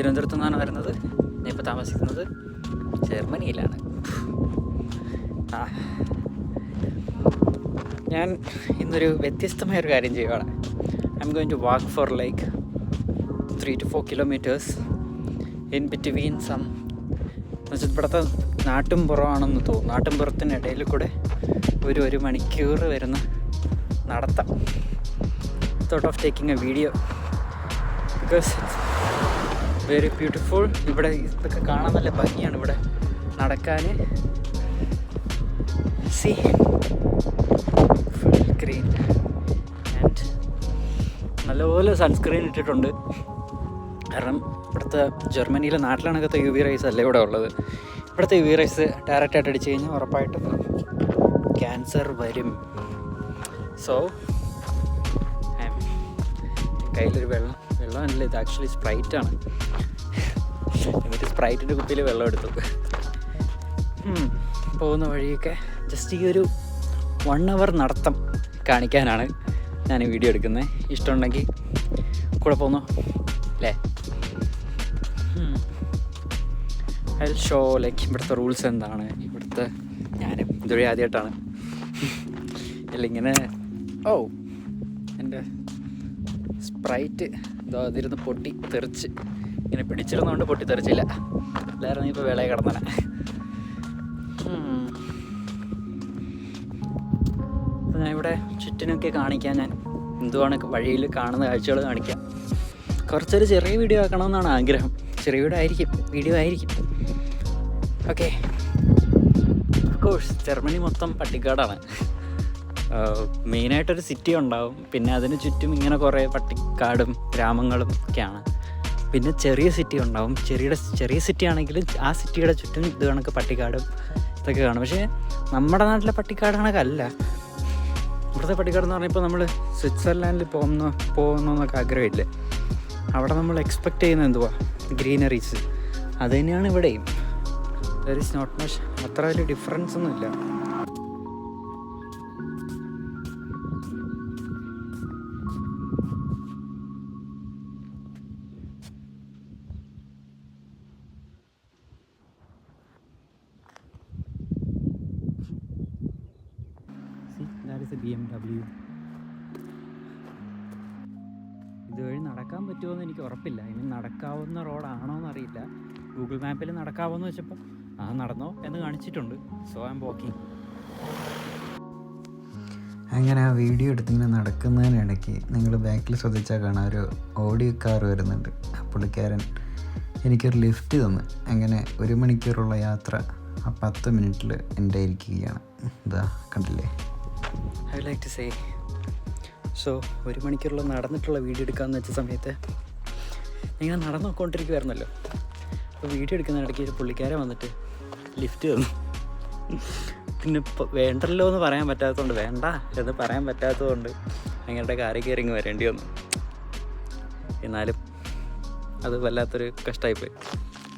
തിരുവനന്തപുരത്ത് നിന്നാണ് വരുന്നത്. ഞാൻ ഇപ്പോൾ താമസിക്കുന്നത് ജർമ്മനിയിലാണ്. ഞാൻ ഇന്നൊരു വ്യത്യസ്തമായൊരു കാര്യം ചെയ്യുകയാണ്. I'm going to walk for like 3 to 4 kilometers in between some എന്നുവെച്ചാൽ ഇവിടുത്തെ നാട്ടിൻപുറമാണെന്ന് തോന്നുന്നു. നാട്ടിൻപുറത്തിനിടയിൽ കൂടെ ഒരു മണിക്കൂർ വരുന്ന നടത്തം. Thought of taking A video because very beautiful. ഇവിടെ ഇതൊക്കെ കാണാൻ നല്ല ഭംഗിയാണ് ഇവിടെ നടക്കാൻ. സി ഫുൾ ഗ്രീൻ ആൻഡ് നല്ലപോലെ സൺസ്ക്രീൻ ഇട്ടിട്ടുണ്ട്. കാരണം ഇവിടുത്തെ ജർമ്മനിയിലെ നാട്ടിലാണൊക്കെ UV റൈസ് അല്ല ഇവിടെ ഉള്ളത്. ഇവിടുത്തെ UV റൈസ് ഡയറക്റ്റായിട്ട് അടിച്ചു കഴിഞ്ഞാൽ ഉറപ്പായിട്ടും ക്യാൻസർ വരും. സോ കയ്യിലൊരു വെള്ളമല്ല, ഇത് ആക്ച്വലി സ്പ്രൈറ്റാണ്. എന്നിട്ട് സ്പ്രൈറ്റിൻ്റെ കുപ്പിയിൽ വെള്ളം എടുത്തു. പോകുന്ന വഴിയൊക്കെ ജസ്റ്റ് ഈ ഒരു 1 hour നടത്തം കാണിക്കാനാണ് ഞാൻ ഈ വീഡിയോ എടുക്കുന്നത്. ഇഷ്ടമുണ്ടെങ്കിൽ കൂടെ പോന്നോ അല്ലേ? ഐ വിൽ ഷോ ലൈക്ക് ഇവിടുത്തെ റൂൾസ് എന്താണ്. ഇവിടുത്തെ ഞാനും ഇതുവഴി ആദ്യമായിട്ടാണ് ഇങ്ങനെ എൻ്റെ സ്പ്രൈറ്റ് അതിരുന്ന് പൊട്ടി തെറിച്ച് ഇങ്ങനെ പിടിച്ചിരുന്നതുകൊണ്ട് പൊട്ടി തെറിച്ചില്ല. എല്ലാവരും ഇപ്പോൾ വേളയെ കിടന്നനെ. അപ്പോൾ ഞാൻ ഇവിടെ ചുറ്റിനൊക്കെ കാണിക്കാൻ, ഞാൻ എന്തുവാണ് വഴിയിൽ കാണുന്ന കാഴ്ചകൾ കാണിക്കാം. കുറച്ചൊരു ചെറിയ വീഡിയോ ആക്കണമെന്നാണ് ആഗ്രഹം. ചെറിയ വീഡിയോ ആയിരിക്കും. ഓക്കെ, ഓഫ് കോഴ്സ് ജർമ്മനി മൊത്തം പട്ടിക്കാടാണ്. മെയിനായിട്ടൊരു സിറ്റി ഉണ്ടാവും, പിന്നെ അതിന് ചുറ്റും ഇങ്ങനെ കുറേ പട്ടിക്കാടും ഗ്രാമങ്ങളും ഒക്കെയാണ്. പിന്നെ ചെറിയ സിറ്റി ഉണ്ടാവും. ചെറിയ സിറ്റി ആണെങ്കിലും ആ സിറ്റിയുടെ ചുറ്റും ഇത് കണക്ക് പട്ടിക്കാടും ഇതൊക്കെ കാണും. പക്ഷേ നമ്മുടെ നാട്ടിലെ പട്ടിക്കാട് കണക്കല്ല ഇവിടുത്തെ പട്ടിക്കാടെന്ന് പറഞ്ഞാൽ. ഇപ്പോൾ നമ്മൾ സ്വിറ്റ്സർലാൻഡിൽ പോകുന്നൊക്കെ ആഗ്രഹമില്ലേ, അവിടെ നമ്മൾ എക്സ്പെക്റ്റ് ചെയ്യുന്നത് എന്തുവാ, ഗ്രീനറീസ്. അത് തന്നെയാണ് ഇവിടെയും. ദർ ഈസ് നോട്ട് മച്ച്, അത്ര വലിയ ഡിഫറൻസ് ഒന്നുമില്ല. That is a BMW. ഇതുവഴി നടക്കാൻ പറ്റുമോ എന്ന് എനിക്ക് ഉറപ്പില്ല. ഇനി നടക്കാവുന്ന റോഡാണോ എന്നറിയില്ല. ഗൂഗിൾ മാപ്പിൽ നടക്കാവുമെന്ന് വെച്ചപ്പോൾ നടന്നോ എന്ന് കാണിച്ചിട്ടുണ്ട്. So I M walking. അങ്ങനെ ആ വീഡിയോ എടുത്തിങ്ങനെ നടക്കുന്നതിനിടയ്ക്ക് നിങ്ങൾ ബാക്കിൽ ശ്രദ്ധിച്ചാൽ കാണാൻ ഒരു ഓഡിയോ കാർ വരുന്നുണ്ട്. ആ പുള്ളിക്കാരൻ എനിക്കൊരു ലിഫ്റ്റ് തന്നു. അങ്ങനെ 1 മണിക്കൂറുള്ള യാത്ര ആ 10 മിനിറ്റിൽ എൻ്റെ ഇരിക്കുകയാണ്. ഇതാ കണ്ടില്ലേ? I would like to say, so 1 മണിക്കൂറുള്ള നടന്നിട്ടുള്ള വീഡിയോ എടുക്കാമെന്ന് വെച്ച സമയത്ത് നിങ്ങൾ നടന്നു നോക്കിക്കൊണ്ടിരിക്കുമായിരുന്നല്ലോ. അപ്പോൾ വീഡിയോ എടുക്കുന്നതിനിടയ്ക്ക് ഒരു പുള്ളിക്കാരൻ വന്നിട്ട് ലിഫ്റ്റ് തന്നു. പിന്നെ ഇപ്പോൾ വേണ്ടല്ലോ എന്ന് പറയാൻ പറ്റാത്തതുകൊണ്ട്, വേണ്ട എന്ന് പറയാൻ പറ്റാത്തതുകൊണ്ട് അങ്ങയുടെ കാറിൽ കയറി ഇങ്ങ് വരേണ്ടി വന്നു. എന്നാലും അത് വല്ലാത്തൊരു കഷ്ടമായിപ്പോയി.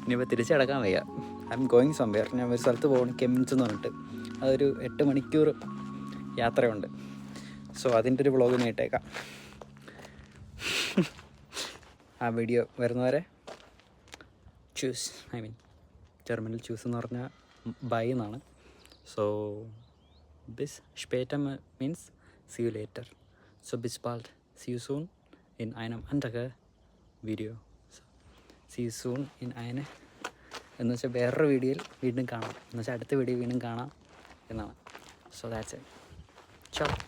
ഇനിയിപ്പോൾ തിരിച്ചടക്കാൻ വയ്യ. I am going somewhere. ഞാൻ ഒരു സ്ഥലത്ത് പോകണം, കെമിൻസ് എന്ന് പറഞ്ഞിട്ട്. അതൊരു 8 മണിക്കൂർ യാത്രയുണ്ട്. സോ അതിൻ്റെ ഒരു വ്ളോഗ് ഞാൻ ഇട്ടേക്കാം. ആ വീഡിയോ വരുന്നവരെ ജർമ്മനിൽ ചൂസ് എന്ന് പറഞ്ഞാൽ ബൈ എന്നാണ്. സോ ബിസ് സ്പേറ്റർ means see you later. So ബിസ് ബാൾഡ്, see you soon in einem anderen video. See you soon in eine എന്ന് വെച്ചാൽ വേറൊരു വീഡിയോയിൽ വീണ്ടും കാണാം, എന്ന് വെച്ചാൽ അടുത്ത വീഡിയോ വീണ്ടും കാണാം എന്നാണ്. So that's it. Ciao.